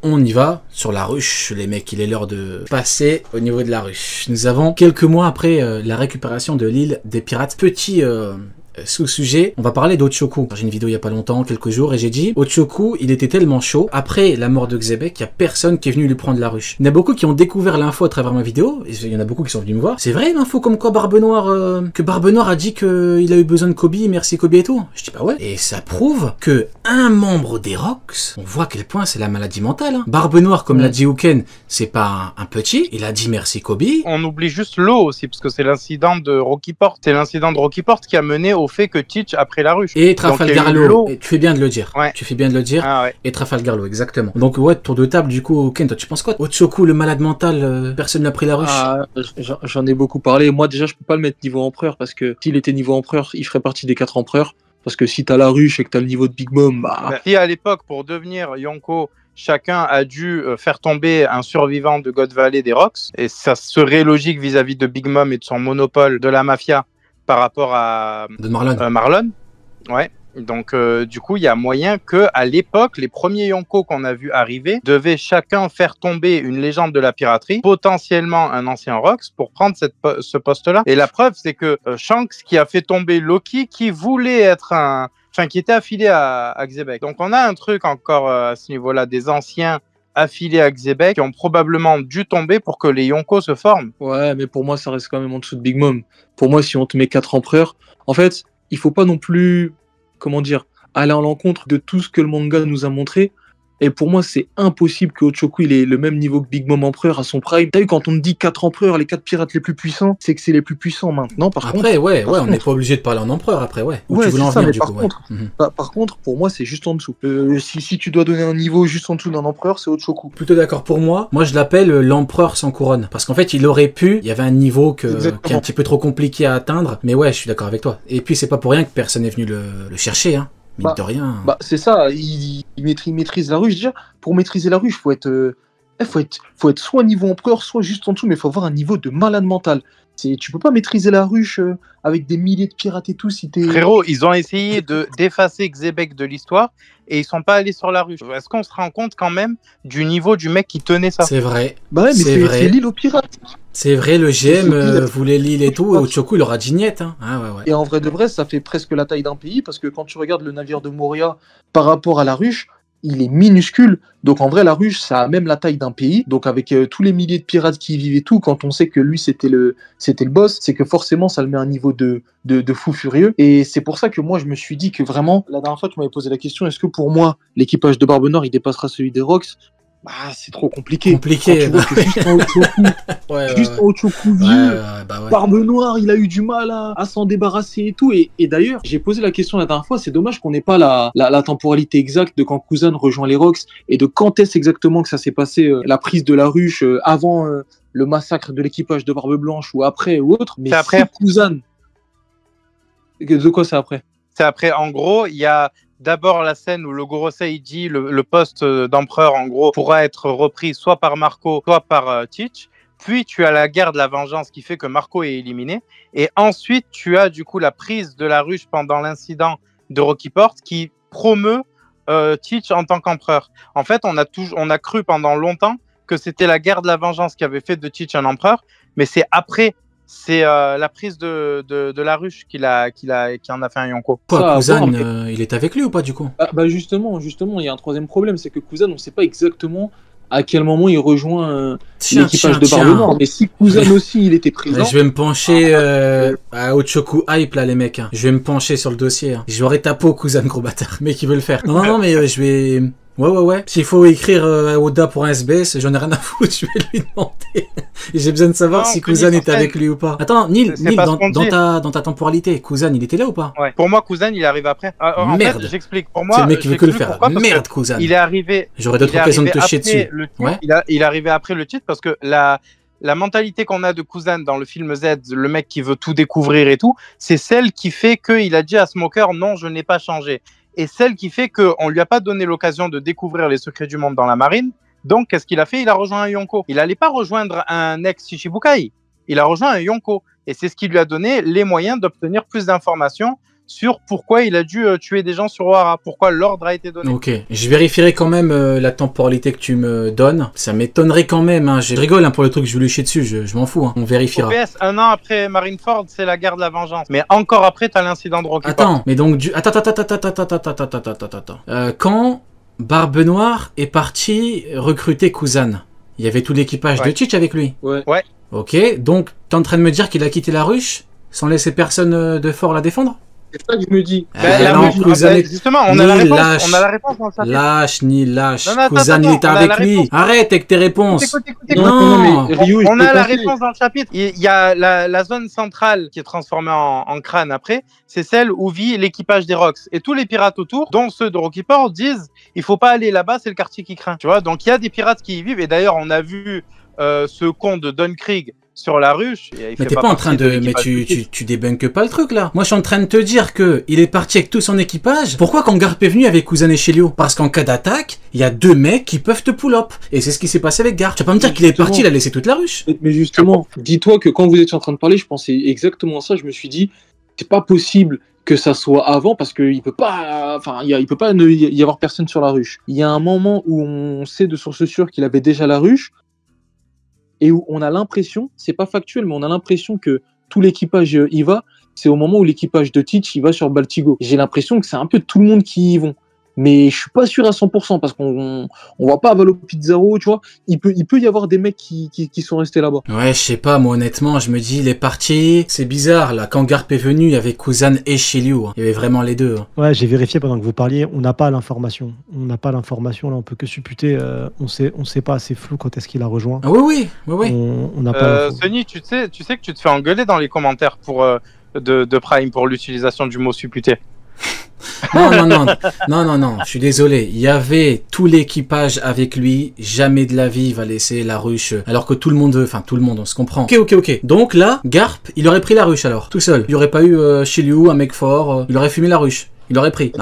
On y va sur la ruche, les mecs, il est l'heure de passer au niveau de la ruche. Nous avons quelques mois après la récupération de l'île des pirates. Petit sous-sujet, on va parler d'Ochoku. J'ai une vidéo il y a pas longtemps, quelques jours, et j'ai dit Ochoku, il était tellement chaud, après la mort de Xebec, il y a personne qui est venu lui prendre la ruche. Il y en a beaucoup qui ont découvert l'info à travers ma vidéo, et il y en a beaucoup qui sont venus me voir. C'est vrai l'info comme quoi Barbe Noire, que Barbe Noire a dit qu'il a eu besoin de Kobe, merci Kobe et tout. Je dis bah ouais. Et ça prouve que un membre des Rocks, on voit à quel point c'est la maladie mentale. Hein. Barbe Noire, comme l'a dit Uken, c'est pas un petit, il a dit merci Kobe. On oublie juste l'eau aussi, parce que c'est l'incident de Rocky Port. C'est l'incident de Rocky Port qui a mené au fait que Teach a pris la ruche. Et Trafalgar Law, tu fais bien de le dire. Ouais. Tu fais bien de le dire. Ah ouais. Et Trafalgar Law, exactement. Donc ouais, tour de table, du coup, Ken, toi tu penses quoi? Ochoku, le malade mental, personne n'a pris la ruche. J'en ai beaucoup parlé. Moi déjà, je peux pas le mettre niveau empereur, parce que s'il était niveau empereur, il ferait partie des 4 empereurs. Parce que si t'as la ruche et que t'as le niveau de Big Mom, bah... Si à l'époque, pour devenir Yonko, chacun a dû faire tomber un survivant de God Valley des Rocks, et ça serait logique vis-à-vis de Big Mom et de son monopole de la mafia par rapport à de Marlon. Marlon. Ouais. Donc du coup, il y a moyen que à l'époque, les premiers Yonko qu'on a vu arriver devaient chacun faire tomber une légende de la piraterie, potentiellement un ancien Rocks, pour prendre ce poste-là. Et la preuve, c'est que Shanks qui a fait tomber Loki, qui voulait être qui était affilié à Xebec. Donc on a un truc encore à ce niveau-là, des anciens affiliés à Xebec qui ont probablement dû tomber pour que les Yonko se forment. Ouais, mais pour moi, ça reste quand même en dessous de Big Mom. Pour moi, si on te met 4 empereurs, en fait, il faut pas non plus, comment dire, aller à l'encontre de tout ce que le manga nous a montré. Et pour moi, c'est impossible que Ochoku il ait le même niveau que Big Mom Empereur à son prime. T'as vu, quand on dit 4 empereurs, les 4 pirates les plus puissants, c'est que c'est les plus puissants maintenant. Par contre, on n'est pas obligé de parler en empereur après, ouais. Où ouais, tu voulais en ça, venir, du par coup, contre, ouais. Par contre, pour moi, c'est juste en dessous. Si tu dois donner un niveau juste en dessous d'un empereur, c'est Ochoku. Plutôt d'accord pour moi. Moi, je l'appelle l'empereur sans couronne. Parce qu'en fait, il aurait pu, il y avait un niveau qui est un petit peu trop compliqué à atteindre. Mais ouais, je suis d'accord avec toi. Et puis, c'est pas pour rien que personne n'est venu le chercher, hein. Mine de rien. Bah, c'est ça, il maîtrise la ruche. Déjà, pour maîtriser la ruche, faut être soit niveau empereur, soit juste en dessous, mais il faut avoir un niveau de malade mental. Tu peux pas maîtriser la ruche avec des milliers de pirates et tout si t'es... Frérot, ils ont essayé d'effacer Xebec de l'histoire et ils sont pas allés sur la ruche. Est-ce qu'on se rend compte quand même du niveau du mec qui tenait ça? C'est vrai. Bah ouais, mais c'est l'île aux pirates. C'est vrai, le GM voulait l'île et tout, et Ochoku il aura dit niet. Hein. Ah, ouais. Et en vrai de vrai, ça fait presque la taille d'un pays, parce que quand tu regardes le navire de Moria par rapport à la ruche, il est minuscule. Donc en vrai, la ruche, ça a même la taille d'un pays. Donc avec tous les milliers de pirates qui y vivent et tout, quand on sait que lui, c'était le boss, c'est que forcément, ça le met à un niveau de fou furieux. Et c'est pour ça que moi, je me suis dit que vraiment, la dernière fois, tu m'avais posé la question, est-ce que pour moi, l'équipage de Barbe Noire, il dépassera celui des Rocks? Bah, c'est trop compliqué. Quand tu vois que juste en Ochoku vieux, Barbe Noire, il a eu du mal à s'en débarrasser et tout. Et d'ailleurs, j'ai posé la question la dernière fois, c'est dommage qu'on n'ait pas la temporalité exacte de quand Kuzan rejoint les Rocks et de quand est-ce exactement que ça s'est passé, la prise de la ruche avant le massacre de l'équipage de Barbe Blanche ou après ou autre. Mais c'est après. Kuzan... De quoi c'est après? C'est après, en gros, il y a d'abord la scène où le Gorosei dit le poste d'empereur, en gros, pourra être repris soit par Marco, soit par Teach. Puis tu as la guerre de la vengeance qui fait que Marco est éliminé. Et ensuite, tu as du coup la prise de la ruche pendant l'incident de Rocky Port qui promeut Teach en tant qu'empereur. En fait, on a cru pendant longtemps que c'était la guerre de la vengeance qui avait fait de Teach un empereur, mais c'est après... C'est la prise de la ruche qui en a fait un Yonko. Quoi, Kuzan, il est avec lui ou pas du coup? Bah justement, il y a un troisième problème, c'est que Kuzan, on ne sait pas exactement à quel moment il rejoint l'équipage de Barbe Noire. Mais si Kuzan aussi, il était présent... Je vais me pencher à Ochoku Hype là les mecs. Hein. Je vais me pencher sur le dossier. Hein. J'aurai ta peau Kuzan, gros bâtard. Mais qui veut le faire. Non, mais je vais... Ouais. S'il faut écrire à Oda pour un SBS, j'en ai rien à foutre, je vais lui demander. J'ai besoin de savoir si Kuzan est avec lui ou pas. Attends, Neil, dans ta temporalité, Kuzan, il était là ou pas? Ouais. Pour moi, Kuzan, il arrive après. Merde. En fait, j'explique. Pour moi, c'est le mec qui veut que le faire. Merde, Kuzan. Il est arrivé. J'aurais d'autres occasions de te chier dessus. Ouais. Il est arrivé après le titre parce que la mentalité qu'on a de Kuzan dans le film Z, le mec qui veut tout découvrir et tout, c'est celle qui fait qu'il a dit à Smoker, non, je n'ai pas changé. Et celle qui fait qu'on ne lui a pas donné l'occasion de découvrir les secrets du monde dans la marine. Donc, qu'est-ce qu'il a fait? Il a rejoint un Yonko. Il n'allait pas rejoindre un ex-Shichibukai. Il a rejoint un Yonko. Et c'est ce qui lui a donné les moyens d'obtenir plus d'informations sur pourquoi il a dû tuer des gens sur Ohara, pourquoi l'ordre a été donné. Ok, je vérifierai quand même la temporalité que tu me donnes. Ça m'étonnerait quand même, hein. Je rigole hein, pour le truc, je voulais chier dessus, je m'en fous, hein. On vérifiera. OPS, 1 an après Marineford, c'est la guerre de la vengeance. Mais encore après, t'as l'incident de Rocky Ford. Attends, mais donc du... Attends. Quand Barbe Noire est parti recruter Kuzan, il y avait tout l'équipage de Teach avec lui. Ouais. Ok, donc t'es en train de me dire qu'il a quitté la ruche sans laisser personne de fort la défendre? C'est ça que je me dis. La non, ruche, Kuzan est... justement, on a la réponse. lâche. On a la réponse dans le chapitre. Lâche ni lâche. Non, Kuzan, il était on a avec la lui. réponse. Arrête avec tes réponses. Écoute. Non. mais Ryu, On je a peux la passer. réponse dans le chapitre. Il y a la zone centrale qui est transformée en crâne après, c'est celle où vit l'équipage des Rocks. Et tous les pirates autour, dont ceux de Rocky Ford, disent il faut pas aller là-bas, c'est le quartier qui craint. Tu vois, donc il y a des pirates qui y vivent. Et d'ailleurs, on a vu ce con de Don Krieg sur la ruche. Mais t'es pas en train de... Mais tu débunkes pas le truc là. Moi je suis en train de te dire que il est parti avec tout son équipage. Pourquoi quand Garp est venu avec Kuzan et Shelio? Parce qu'en cas d'attaque, il y a 2 mecs qui peuvent te pull up. Et c'est ce qui s'est passé avec Garp. Tu vas pas me dire qu'il est parti, il a laissé toute la ruche. Mais justement, dis-toi que quand vous étiez en train de parler, je pensais exactement à ça. Je me suis dit, c'est pas possible que ça soit avant parce qu'il peut pas, enfin, il peut pas y avoir personne sur la ruche. Il y a un moment où on sait de source sûre qu'il avait déjà la ruche et où on a l'impression, c'est pas factuel, mais on a l'impression que tout l'équipage y va. C'est au moment où l'équipage de Teach y va sur Baltigo. J'ai l'impression que c'est un peu tout le monde qui y vont. Mais je suis pas sûr à 100% parce qu'on voit pas Valo Pizarro, tu vois. Il peut y avoir des mecs qui sont restés là-bas. Ouais, je sais pas, moi honnêtement, je me dis, il est parti. C'est bizarre là, quand Garp est venu, il y avait Kuzan et Shelio. Il y avait vraiment les deux. Ouais, j'ai vérifié pendant que vous parliez, on n'a pas l'information. On n'a pas l'information, là, on peut que supputer. On sait pas, c'est flou quand est-ce qu'il a rejoint. Ah oui. On n'a pas l'info. Sony, tu sais que tu te fais engueuler dans les commentaires pour de Prime pour l'utilisation du mot supputé. Non, je suis désolé. Il y avait tout l'équipage avec lui. Jamais de la vie il va laisser la ruche. Alors que tout le monde, on se comprend. Ok. Donc là, Garp, il aurait pris la ruche alors, tout seul. Il y aurait pas eu Shiryu, un mec fort. Il aurait fumé la ruche. Il aurait pris.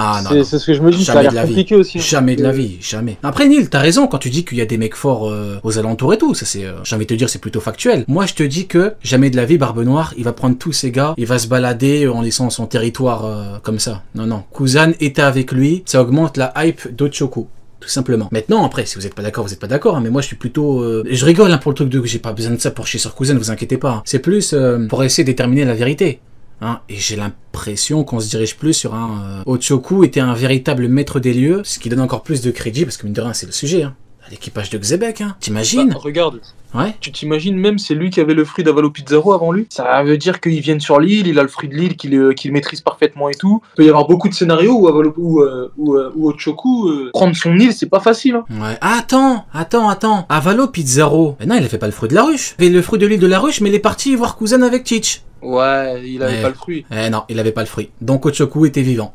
C'est ce que je me dis, ça a l'air compliqué aussi. Jamais de la vie, jamais. Après Neil, t'as raison quand tu dis qu'il y a des mecs forts aux alentours et tout. Ça c'est, j'ai envie de te dire, c'est plutôt factuel. Moi je te dis que jamais de la vie, Barbe Noire, il va prendre tous ses gars, il va se balader en laissant son territoire comme ça. Non. Kuzan était avec lui, ça augmente la hype d'Ochoku. Tout simplement. Maintenant, après, si vous êtes pas d'accord, vous êtes pas d'accord, hein, mais moi je suis plutôt... Je rigole hein, pour le truc de... J'ai pas besoin de ça pour chier sur Kuzan, vous inquiétez pas. Hein. C'est plus pour essayer de déterminer la vérité. Hein, et j'ai l'impression qu'on se dirige plus sur un... Ochoku était un véritable maître des lieux, ce qui donne encore plus de crédit, parce que mine de rien, c'est le sujet. Hein. L'équipage de Xebec, hein. T'imagines? Regarde, ouais. Tu t'imagines même c'est lui qui avait le fruit d'Avalo Pizarro avant lui. Ça veut dire qu'il vient sur l'île, il a le fruit de l'île qu'il maîtrise parfaitement et tout. Il peut y avoir beaucoup de scénarios où Ochoku prendre son île, c'est pas facile. Hein. Ouais. Attends. Avalo Pizarro. Mais non, il a fait pas le fruit de la ruche. Il avait le fruit de l'île de la ruche, mais il est parti voir Kuzan avec Teach. Ouais, il avait pas le fruit. Non, il avait pas le fruit. Donc Ochoku était vivant.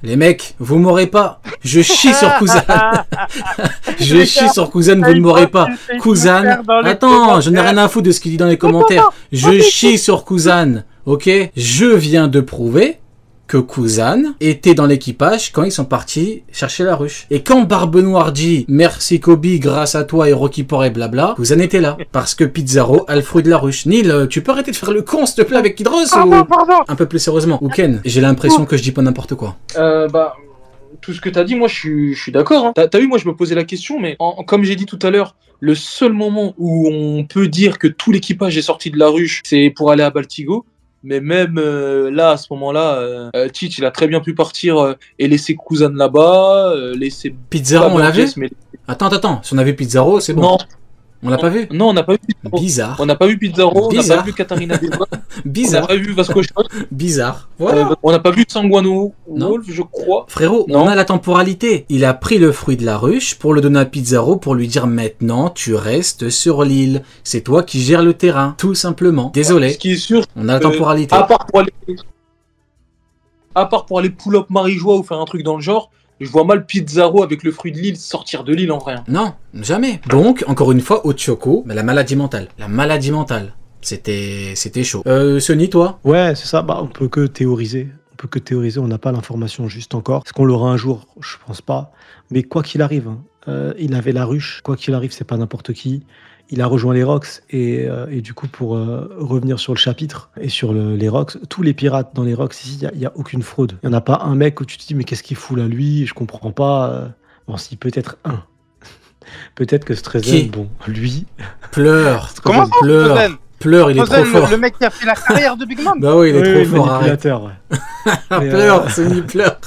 Les mecs, vous m'aurez pas. Je chie sur Kuzan. Je chie sur Kuzan, vous ne m'aurez pas. Kuzan, attends, je n'ai rien à foutre de ce qu'il dit dans les commentaires. Je chie sur Kuzan, ok? Je viens de prouver que Kuzan était dans l'équipage quand ils sont partis chercher la ruche. Et quand Barbe Noire dit « Merci Kobe, grâce à toi et Rocky Port et blabla », Kuzan était là. Parce que Pizarro a le fruit de la ruche. Neil, tu peux arrêter de faire le con, s'il te plaît, avec Kidros Pardon. Un peu plus sérieusement. Ou Ken, j'ai l'impression que je dis pas n'importe quoi. Tout ce que t'as dit, moi je suis d'accord. Hein. T'as vu, moi je me posais la question, mais comme j'ai dit tout à l'heure, le seul moment où on peut dire que tout l'équipage est sorti de la ruche, c'est pour aller à Baltigo. Mais même là, à ce moment-là, Teach, il a très bien pu partir et laisser Kuzan là-bas, laisser... Pizarro, on l'a vu? Attends, si on a vu Pizarro, c'est bon. Non. On l'a pas vu? Non, on n'a pas vu Pizarro. Bizarre. On n'a pas vu Pizarro, on n'a pas vu Katarina Deva. Bizarre. On n'a pas vu Vasco Chos. Bizarre. Voilà. On n'a pas vu Sanguano Wolf, je crois. Frérot, on a la temporalité. Il a pris le fruit de la ruche pour le donner à Pizarro pour lui dire maintenant tu restes sur l'île. C'est toi qui gères le terrain, tout simplement. Désolé. Ce qui est sûr, on a la temporalité. À part pour aller pull-up Marie-Joie ou faire un truc dans le genre, je vois mal Pizarro avec le fruit de l'île sortir de l'île en vrai. Non, jamais. Donc, encore une fois, Ochoku, la maladie mentale. La maladie mentale. C'était chaud. Sony, toi? Ouais, c'est ça. On peut que théoriser. On n'a pas l'information juste encore. Est-ce qu'on l'aura un jour? Je pense pas. Mais quoi qu'il arrive, il avait la ruche. Quoi qu'il arrive, c'est pas n'importe qui. Il a rejoint les Rocks et du coup, pour revenir sur le chapitre et sur les Rocks, tous les pirates dans les Rocks, ici, il y a aucune fraude. Il y en a pas un mec où tu te dis, mais qu'est-ce qu'il fout là, lui? Je comprends pas. Bon, si, peut-être un. Peut-être que Strezen, bon, lui. Pleure. Comment ça, pleure? Strezen Pleure, il est trop fort. Le mec qui a fait la carrière de Big Mom. Bah oui, il est trop fort, arrête. Manipulateur, ouais. Pleure, Sony pleure.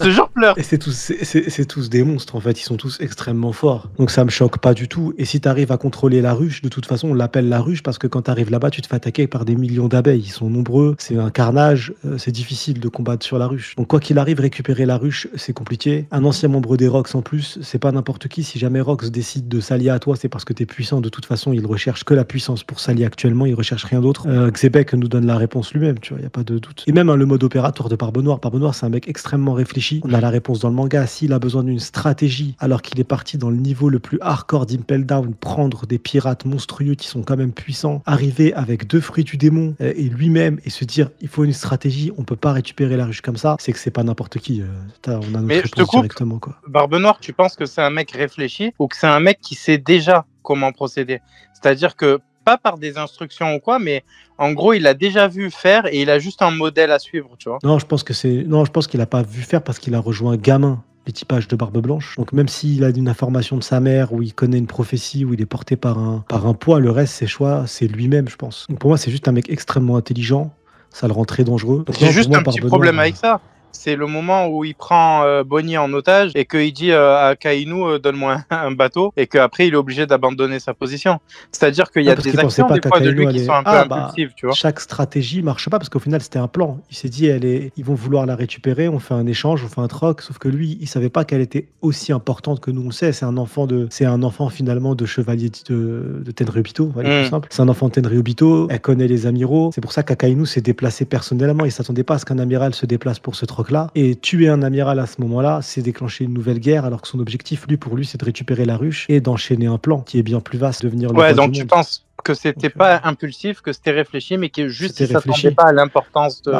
Ce genre pleure. Et c'est tous des monstres, en fait. Ils sont tous extrêmement forts. Donc ça me choque pas du tout. Et si tu arrives à contrôler la ruche, de toute façon, on l'appelle la ruche parce que quand tu arrives là-bas, tu te fais attaquer par des millions d'abeilles. Ils sont nombreux. C'est un carnage. C'est difficile de combattre sur la ruche. Donc quoi qu'il arrive, récupérer la ruche, c'est compliqué. Un ancien membre des Rocks en plus, c'est pas n'importe qui. Si jamais Rocks décide de s'allier à toi, c'est parce que tu es puissant. De toute façon, il recherche que la puissance pour s'allier actuellement. Il recherche rien d'autre. Xebec nous donne la réponse lui-même, tu vois. Il y a pas de doute. Et même le mode opératoire de Barbe Noire. Barbe Noire, c'est un mec extrêmement réfléchi. On a la réponse dans le manga. S'il a besoin d'une stratégie alors qu'il est parti dans le niveau le plus hardcore d'Impel Down, prendre des pirates monstrueux qui sont quand même puissants, arriver avec 2 fruits du démon et lui-même et se dire il faut une stratégie, on peut pas récupérer la ruche comme ça, c'est que c'est pas n'importe qui. On a notre réponse directement, quoi. Barbe Noire, tu penses que c'est un mec réfléchi ou que c'est un mec qui sait déjà comment procéder? C'est-à-dire que pas par des instructions ou quoi, mais en gros, il a déjà vu faire et il a juste un modèle à suivre, tu vois. Non, je pense qu'il a pas vu faire parce qu'il a rejoint gamin l'équipage de Barbe Blanche. Donc même s'il a une information de sa mère, où il connaît une prophétie, où il est porté par un poids, le reste, ses choix, c'est lui-même, je pense. Donc pour moi, c'est juste un mec extrêmement intelligent. Ça le rend très dangereux. J'ai juste un petit problème avec ça. C'est le moment où il prend Bonnie en otage et qu'il dit à Kainu donne-moi un bateau et qu'après il est obligé d'abandonner sa position. C'est-à-dire qu'il y a des actions des fois de lui qui sont un peu impulsives, tu vois. Chaque stratégie marche pas parce qu'au final c'était un plan. Il s'est dit ils vont vouloir la récupérer, on fait un échange, on fait un troc, sauf que lui il savait pas qu'elle était aussi importante que nous on le sait. C'est un enfant finalement de chevalier de Tenryubito, voilà, plus simple. C'est un enfant de Tenryubito, elle connaît les amiraux. C'est pour ça qu'Akainu s'est déplacé personnellement. Il s'attendait pas à ce qu'un amiral se déplace pour ce troc là, et tuer un amiral à ce moment-là, c'est déclencher une nouvelle guerre, alors que son objectif, pour lui, c'est de récupérer la ruche et d'enchaîner un plan qui est bien plus vaste, devenir le roi donc du tu monde. penses que c'était pas impulsif, que c'était réfléchi, mais que juste il s'attendait pas à l'importance de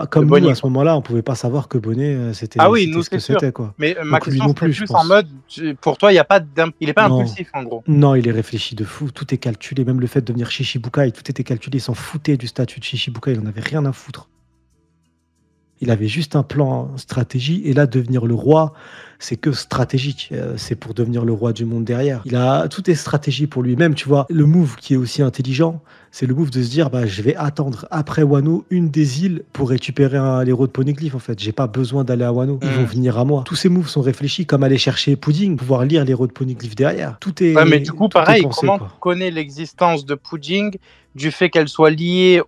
comme de nous, Bonnie. À ce moment-là, on pouvait pas savoir que Bonnet, c'était nous ce que c'est sûr. c'était, quoi. Mais ma question non c'est plus, plus en mode, pour toi, il est pas impulsif en gros. Non, il est réfléchi de fou, tout est calculé, même le fait de devenir Shichibukai, tout était calculé, il s'en foutait du statut de Shichibukai, il en avait rien à foutre. Il avait juste un plan, stratégie, et là, devenir le roi, c'est que stratégique. C'est pour devenir le roi du monde derrière. Tout est stratégie pour lui-même, tu vois. Le move qui est aussi intelligent, c'est le move de se dire, je vais attendre après Wano une des îles pour récupérer l'héros de Poneglyph, en fait. J'ai pas besoin d'aller à Wano. Ils vont venir à moi. Tous ces moves sont réfléchis, comme aller chercher Pudding, pouvoir lire l'héros de Poneglyph derrière. Tout est. Ouais, mais du coup, pareil, pensé, comment tu connais l'existence de Pudding, du fait qu'elle soit liée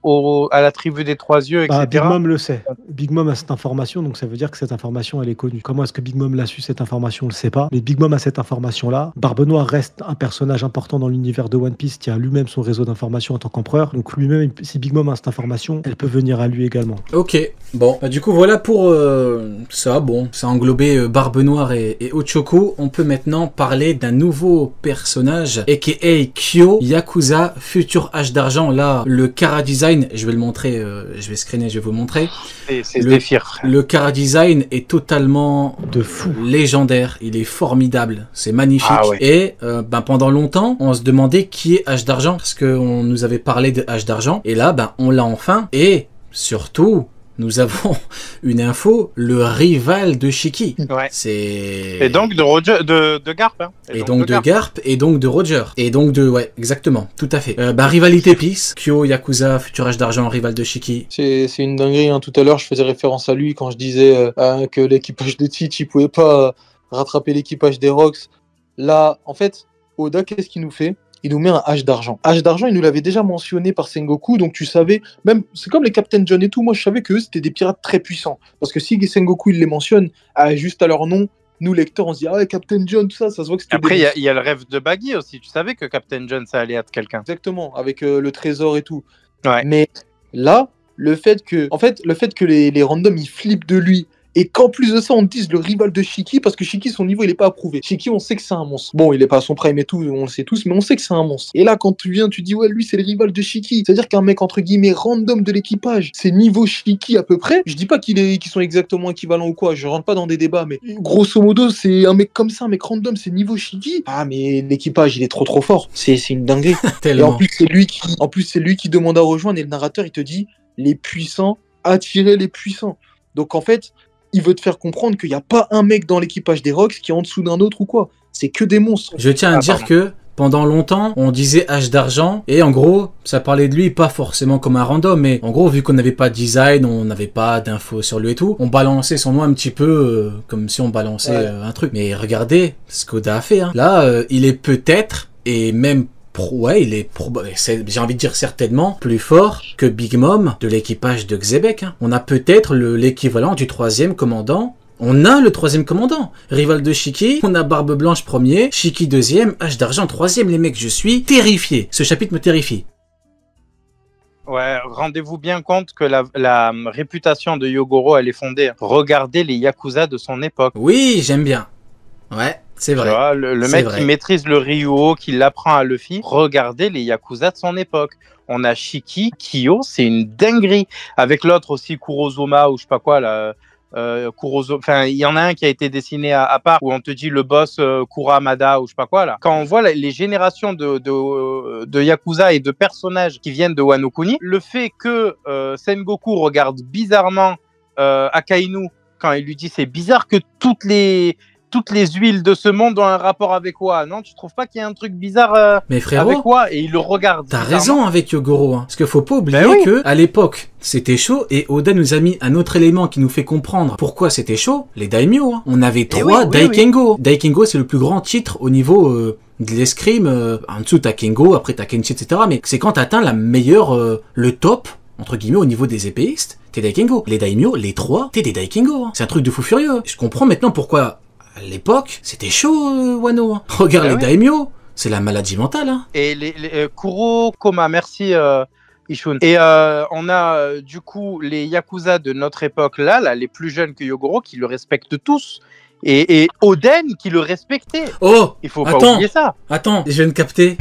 à la tribu des Trois Yeux, etc. Big Mom le sait. Big Mom a cette information, donc ça veut dire que cette information, elle est connue. Comment est-ce que Big Mom l'a su, cette information, on le sait pas. Mais Big Mom a cette information-là. Barbe Noire reste un personnage important dans l'univers de One Piece qui a lui-même son réseau d'informations en tant qu'empereur. Donc lui-même, si Big Mom a cette information, elle peut venir à lui également. Ok, bon. Du coup, voilà pour ça. Bon, ça a englobé Barbe Noire et Ochoko. On peut maintenant parler d'un nouveau personnage, a.k.a. Kyo, Yakuza, futur H d'argent. Là, le Kara Design, je vais le montrer, je vais screener, je vais vous montrer. C'est Zephyr, frère. Le Kara Design est totalement de fou, légendaire. Il est formidable, c'est magnifique. Ah ouais. Et pendant longtemps, on se demandait qui est H d'argent, parce qu'on nous avait parlé de H d'argent. Et là, on l'a enfin. Et surtout, nous avons une info, le rival de Shiki. Ouais. C'est... Et donc de Garp. Hein. Et donc de Garp, et donc de Roger. Et donc ouais, exactement, tout à fait. Rivalité Peace, Kyo, Yakuza, futur H d'argent, rival de Shiki. C'est une dinguerie, hein. Tout à l'heure, je faisais référence à lui quand je disais que l'équipage de Teach, il pouvait pas rattraper l'équipage des Rocks. Là, en fait, Oda, qu'est-ce qu'il nous fait ? Il nous met un H d'argent. H d'argent, il nous l'avait déjà mentionné par Sengoku, donc tu savais, même, c'est comme les Captain John et tout, moi je savais que eux, c'était des pirates très puissants. Parce que si Sengoku, il les mentionne, juste à leur nom, nous lecteurs, on se dit, Captain John, tout ça se voit que c'était... Après, il y a le rêve de Baggy aussi, tu savais que Captain John, ça allait être quelqu'un. Exactement, avec le trésor et tout. Ouais. Mais là, le fait que les randoms, ils flippent de lui, et qu'en plus de ça, on te dise le rival de Shiki, parce que Shiki, son niveau, il est pas approuvé. Shiki, on sait que c'est un monstre. Bon, il est pas à son prime et tout, on le sait tous, mais on sait que c'est un monstre. Et là, quand tu viens, tu dis, ouais, lui, c'est le rival de Shiki. C'est-à-dire qu'un mec, entre guillemets, random de l'équipage, c'est niveau Shiki à peu près. Je dis pas qu'ils sont exactement équivalents ou quoi, je rentre pas dans des débats, mais grosso modo, c'est un mec comme ça, un mec random, c'est niveau Shiki. Ah, mais l'équipage, il est trop fort. C'est une dinguerie. Et Tellement. en plus, c'est lui qui demande à rejoindre, et le narrateur, il te dit, les puissants, attirez les puissants. Donc en fait, il veut te faire comprendre qu'il n'y a pas un mec dans l'équipage des Rocks qui est en dessous d'un autre ou quoi. C'est que des monstres. Je tiens à dire que pendant longtemps, on disait H d'argent, et en gros, ça parlait de lui pas forcément comme un random, mais en gros, vu qu'on n'avait pas de design, on n'avait pas d'infos sur lui et tout, on balançait son nom un petit peu comme si on balançait un truc. Mais regardez ce qu'Oda a fait. Hein. Là, il est peut-être, et même j'ai envie de dire certainement plus fort que Big Mom de l'équipage de Xebec. Hein. On a peut-être l'équivalent du 3e commandant. On a le 3e commandant, rival de Shiki. On a Barbe Blanche 1er, Shiki 2e, H d'argent 3e. Les mecs, je suis terrifié. Ce chapitre me terrifie. Ouais, rendez-vous bien compte que la réputation de Yogoro, elle est fondée. Regardez les Yakuza de son époque. Oui, j'aime bien. Ouais. C'est vrai. Tu vois, le mec qui maîtrise le Ryuo, qui l'apprend à Luffy, regardez les Yakuza de son époque. On a Shiki, Kyo, c'est une dinguerie. Avec l'autre aussi, Kurozuma, ou je sais pas quoi, là. Enfin, il y en a un qui a été dessiné à part, où on te dit le boss Kuramada, ou je sais pas quoi, là. Quand on voit les générations de Yakuza et de personnages qui viennent de Wano Kuni, le fait que Sengoku regarde bizarrement Akainu quand il lui dit c'est bizarre que toutes les huiles de ce monde ont un rapport avec Wa. Non, tu trouves pas qu'il y a un truc bizarre mais frérot, avec Wa? Et il le regarde. T'as raison avec Yogoro, hein. Parce qu'il faut pas oublier que à l'époque, c'était chaud, et Oda nous a mis un autre élément qui nous fait comprendre pourquoi c'était chaud, les daimyo. Hein. On avait 3 Daikengo. Daikengo, c'est le plus grand titre au niveau de l'escrime. En dessous, t'as Kengo, après t'as Kenshi, etc. Mais c'est quand t'atteins la meilleure, le top, entre guillemets, au niveau des épéistes, t'es Daikengo. Les daimyo, les 3, t'es des Daikengo. Hein. C'est un truc de fou furieux. Je comprends maintenant pourquoi... À l'époque, c'était chaud, Wano. Hein. Regarde les daimyo, c'est la maladie mentale. Hein. Et les Kurokoma, merci Ishun. Et on a du coup les Yakuza de notre époque là, les plus jeunes que Yogoro, qui le respectent tous. Et Oden qui le respectait. Oh, il faut pas oublier ça. Attends, je viens de capter.